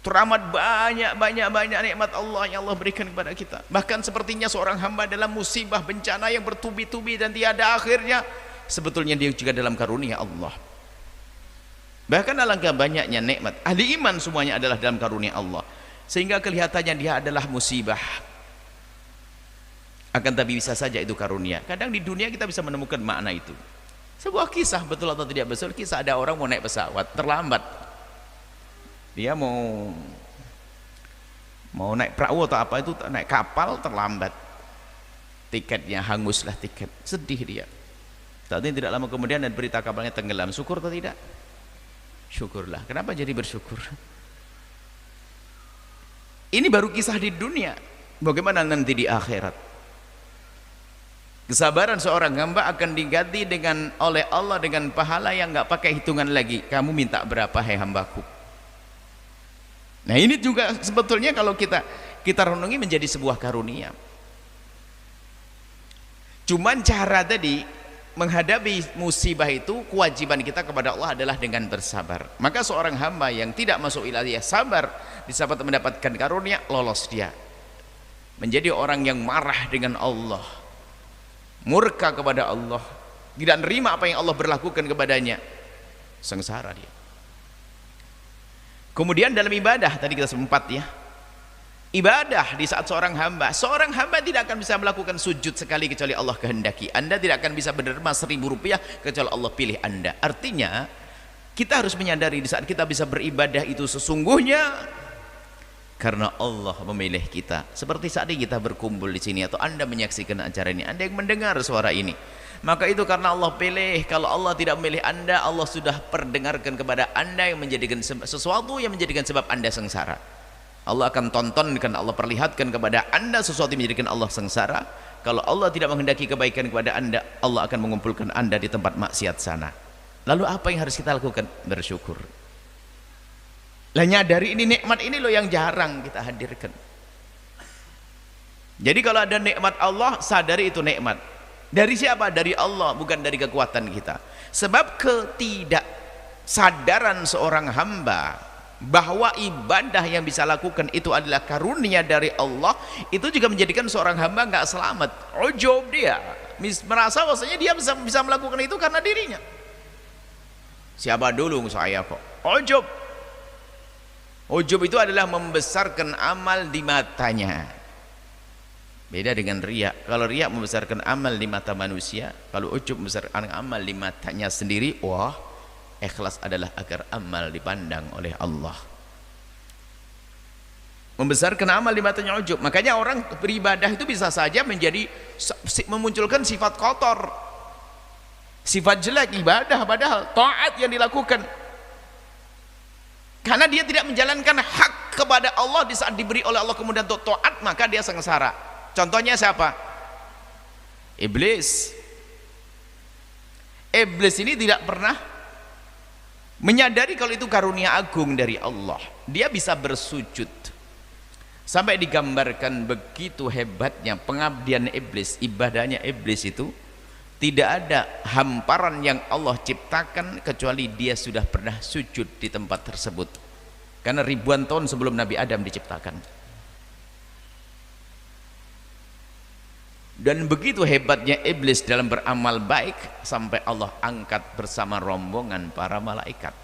teramat banyak nikmat Allah yang Allah berikan kepada kita. Bahkan sepertinya seorang hamba dalam musibah bencana yang bertubi-tubi dan tiada akhirnya, sebetulnya dia juga dalam karunia Allah. Bahkan alangkah banyaknya nikmat. Ahli iman semuanya adalah dalam karunia Allah, sehingga kelihatannya dia adalah musibah, akan tapi bisa saja itu karunia. Kadang di dunia kita bisa menemukan makna itu. Sebuah kisah, betul atau tidak betul, kisah ada orang mau naik pesawat, terlambat. Dia mau naik perahu atau apa itu, naik kapal, terlambat, tiketnya hanguslah tiket, sedih dia. Saat ini tidak lama kemudian ada berita kapalnya tenggelam. Syukur atau tidak? Syukurlah. Kenapa jadi bersyukur? Ini baru kisah di dunia, bagaimana nanti di akhirat? Kesabaran seorang hamba akan diganti oleh Allah dengan pahala yang nggak pakai hitungan lagi. Kamu minta berapa, hai hambaku? Nah ini juga sebetulnya kalau kita renungi menjadi sebuah karunia. Cuman cara tadi menghadapi musibah itu, kewajiban kita kepada Allah adalah dengan bersabar. Maka seorang hamba yang tidak masuk wilayah sabar di saat mendapatkan karunia, lolos dia menjadi orang yang marah dengan Allah, murka kepada Allah, tidak menerima apa yang Allah berlakukan kepadanya, sengsara dia. Kemudian dalam ibadah, tadi kita sempat ya, ibadah di saat seorang hamba tidak akan bisa melakukan sujud sekali kecuali Allah kehendaki. Anda tidak akan bisa berderma 1.000 rupiah kecuali Allah pilih Anda. Artinya kita harus menyadari di saat kita bisa beribadah itu sesungguhnya karena Allah memilih kita. Seperti saat ini kita berkumpul di sini, atau Anda menyaksikan acara ini, Anda yang mendengar suara ini, maka itu karena Allah pilih. Kalau Allah tidak memilih Anda, Allah sudah perdengarkan kepada Anda yang menjadikan sesuatu yang menjadikan sebab Anda sengsara. Allah akan tontonkan, Allah perlihatkan kepada Anda sesuatu yang menjadikan Allah sengsara. Kalau Allah tidak menghendaki kebaikan kepada Anda, Allah akan mengumpulkan Anda di tempat maksiat sana. Lalu apa yang harus kita lakukan? Bersyukur. Lah nyadari ini nikmat ini loh yang jarang kita hadirkan. Jadi kalau ada nikmat Allah, sadari itu nikmat. Dari siapa? Dari Allah, bukan dari kekuatan kita. Sebab ketidaksadaran seorang hamba bahwa ibadah yang bisa lakukan itu adalah karunia dari Allah, itu juga menjadikan seorang hamba nggak selamat. Ujub dia, merasa bahwasanya dia bisa melakukan itu karena dirinya. Siapa dulu saya kok? Ujub. Ujub itu adalah membesarkan amal di matanya. Beda dengan riya. Kalau riya membesarkan amal di mata manusia, kalau ujub membesarkan amal di matanya sendiri. Wah, ikhlas adalah agar amal dipandang oleh Allah. Membesarkan amal di matanya ujub. Makanya orang beribadah itu bisa saja memunculkan sifat kotor, sifat jelek ibadah, padahal taat yang dilakukan. Karena dia tidak menjalankan hak kepada Allah di saat diberi oleh Allah kemudian untuk taat, maka dia sengsara. Contohnya siapa? Iblis. Iblis ini tidak pernah menyadari kalau itu karunia agung dari Allah. Dia bisa bersujud sampai digambarkan begitu hebatnya pengabdian iblis, ibadahnya iblis itu. Tidak ada hamparan yang Allah ciptakan kecuali dia sudah pernah sujud di tempat tersebut, karena ribuan tahun sebelum Nabi Adam diciptakan. Dan begitu hebatnya iblis dalam beramal baik sampai Allah angkat bersama rombongan para malaikat.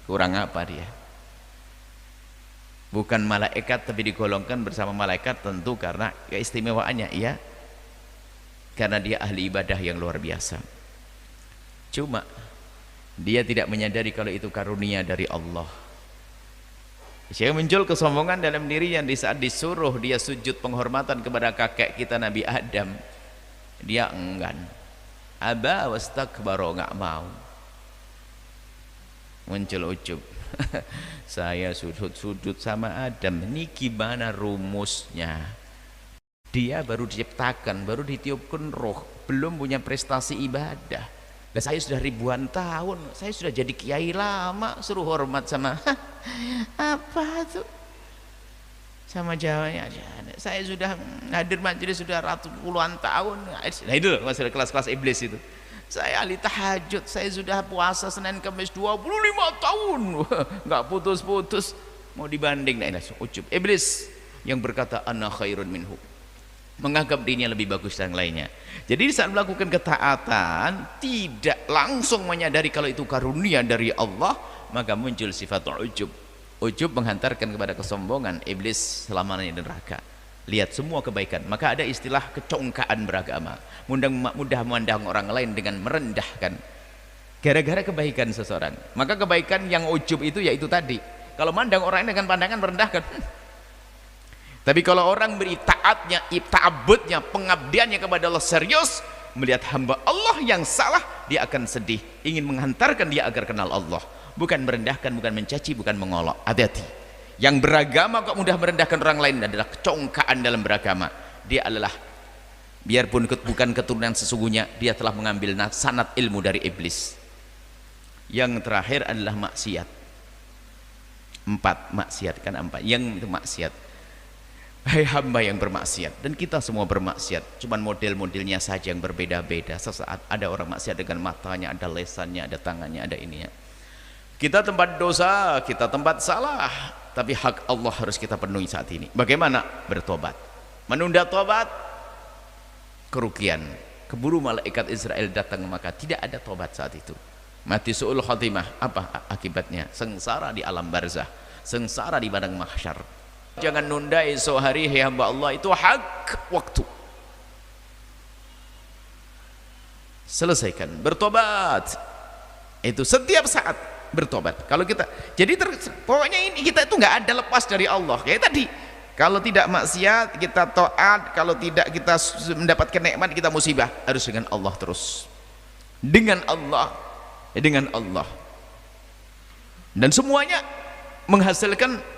Kurang apa dia? Bukan malaikat tapi digolongkan bersama malaikat, tentu karena keistimewaannya, iya, karena dia ahli ibadah yang luar biasa. Cuma dia tidak menyadari kalau itu karunia dari Allah. Sehingga muncul kesombongan dalam dirinya di saat disuruh dia sujud penghormatan kepada kakek kita Nabi Adam, dia enggan. Aba wastakbaro, nggak mau. Muncul ujub. Saya sujud sama Adam, ini gimana rumusnya? Dia baru diciptakan, baru ditiupkan roh, belum punya prestasi ibadah. Dan saya sudah ribuan tahun, saya sudah jadi kiai lama, suruh hormat sama apa tuh? Sama Jawanya aja. Saya sudah hadir majelis sudah puluhan tahun. Nah itu masalah kelas-kelas iblis itu. Saya ahli tahajud, saya sudah puasa Senin Kamis 25 tahun, nggak putus-putus. mau dibanding dengan ujub. Iblis yang berkata ana khairun minhu, menganggap dirinya lebih bagus dari yang lainnya. Jadi saat melakukan ketaatan tidak langsung menyadari kalau itu karunia dari Allah, maka muncul sifat ujub. Ujub menghantarkan kepada kesombongan. Iblis selamanya di neraka. Lihat semua kebaikan, maka ada istilah kecongkaan beragama, mudah memandang orang lain dengan merendahkan gara-gara kebaikan seseorang. Maka kebaikan yang ujub itu yaitu tadi, kalau mandang orang dengan pandangan merendahkan. Tapi kalau orang beri taatnya, ta'abbudnya, pengabdiannya kepada Allah serius, melihat hamba Allah yang salah, dia akan sedih, ingin menghantarkan dia agar kenal Allah, bukan merendahkan, bukan mencaci, bukan mengolok. Hati-hati. Yang beragama kok mudah merendahkan orang lain adalah kecongkaan dalam beragama. Dia adalah, biarpun bukan keturunan sesungguhnya, dia telah mengambil sanad ilmu dari iblis. Yang terakhir adalah maksiat. 4 maksiat, kan 4 yang itu maksiat. Hai hamba yang bermaksiat, dan kita semua bermaksiat, cuman model-modelnya saja yang berbeda-beda. Sesaat ada orang maksiat dengan matanya, ada lesannya, ada tangannya, ada ininya. Kita tempat dosa, kita tempat salah, tapi hak Allah harus kita penuhi saat ini. Bagaimana? Bertobat. Menunda tobat, kerugian. Keburu malaikat Israel datang, maka tidak ada tobat saat itu. Mati su'ul khatimah. Apa akibatnya? Sengsara di alam barzah, sengsara di padang mahsyar. Jangan nunda esok hari, hai hamba Allah, itu hak waktu. Selesaikan, bertobat. Itu setiap saat bertobat. Kalau kita jadi pokoknya ini kita itu nggak ada lepas dari Allah. Kayak tadi, kalau tidak maksiat kita taat, kalau tidak kita mendapatkan nikmat kita musibah, harus dengan Allah terus. Dengan Allah, dengan Allah. Dan semuanya menghasilkan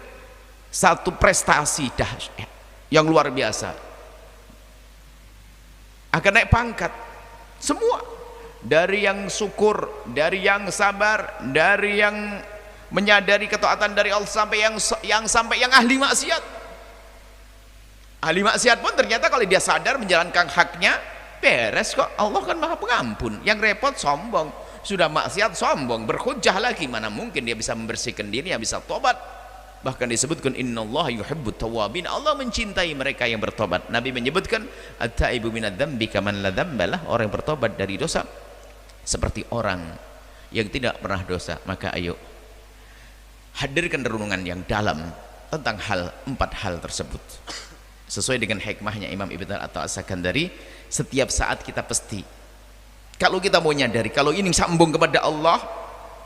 satu prestasi dahsyat yang luar biasa, akan naik pangkat semua, dari yang syukur, dari yang sabar, dari yang menyadari ketaatan dari Allah, sampai yang ahli maksiat. Ahli maksiat pun ternyata kalau dia sadar menjalankan haknya, beres kok. Allah kan Maha Pengampun. Yang repot sombong, sudah maksiat sombong, berhujjah lagi, mana mungkin dia bisa membersihkan diri, dia bisa tobat. Bahkan disebutkan innallaha yuhibbut tawwabin, Allah mencintai mereka yang bertobat. Nabi menyebutkan at-taibu minadz-dzambi kaman la dzambalah, orang yang bertobat dari dosa seperti orang yang tidak pernah dosa. Maka ayo hadirkan renungan yang dalam tentang 4 hal tersebut sesuai dengan hikmahnya Imam Ibn Al-As-Sakandari. Setiap saat kita pasti, kalau kita mau nyadari kalau ini sambung kepada Allah,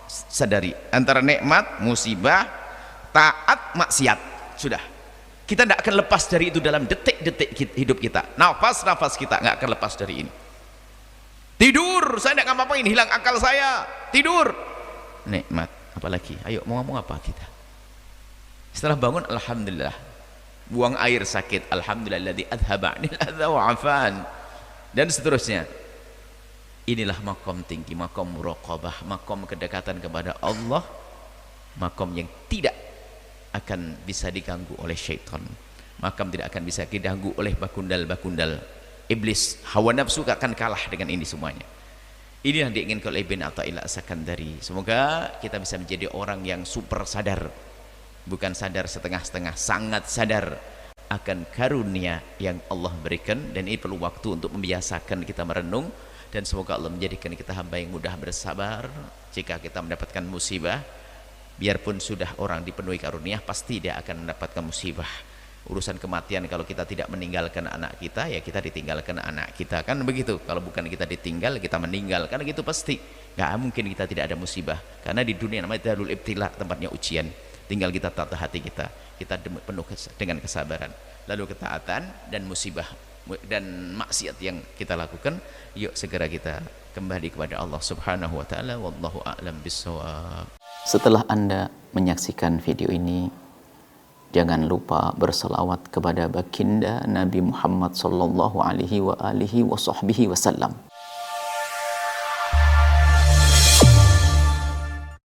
sadari antara nikmat, musibah, taat, maksiat, sudah kita tidak akan lepas dari itu dalam detik-detik hidup kita. Nafas-nafas kita nggak akan lepas dari ini. Tidur, saya tidak ngapa-ngapain, hilang akal saya, tidur, nikmat. Apalagi, ayo mau ngomong apa kita? Setelah bangun, alhamdulillah. Buang air sakit, alhamdulilladzi adhaba 'anil adza wa 'afan, dan seterusnya. Inilah makom tinggi, makom muraqabah, makom kedekatan kepada Allah, makom yang tidak akan bisa diganggu oleh syaitan, makam tidak akan bisa diganggu oleh bakundal-bakundal iblis. Hawa nafsu akan kalah dengan ini semuanya. Ini yang diinginkan oleh Ibn Athaillah As-Sakandari. Semoga kita bisa menjadi orang yang super sadar, bukan sadar setengah-setengah, sangat sadar akan karunia yang Allah berikan. Dan ini perlu waktu untuk membiasakan kita merenung, dan semoga Allah menjadikan kita hamba yang mudah bersabar jika kita mendapatkan musibah. Biarpun sudah orang dipenuhi karunia, pasti dia akan mendapatkan musibah. Urusan kematian, kalau kita tidak meninggalkan anak kita, ya kita ditinggalkan anak kita, kan begitu. Kalau bukan kita ditinggal, kita meninggal, karena gitu pasti. Gak mungkin kita tidak ada musibah, karena di dunia namanya darul ibtila, tempatnya ujian. Tinggal kita tata hati kita penuh dengan kesabaran. Lalu ketaatan dan musibah dan maksiat yang kita lakukan, yuk segera kita kembali kepada Allah Subhanahu wa taala. Wallahu a'lam bissawab. Setelah Anda menyaksikan video ini, jangan lupa berselawat kepada baginda Nabi Muhammad sallallahu alaihi wa alihi wasallam.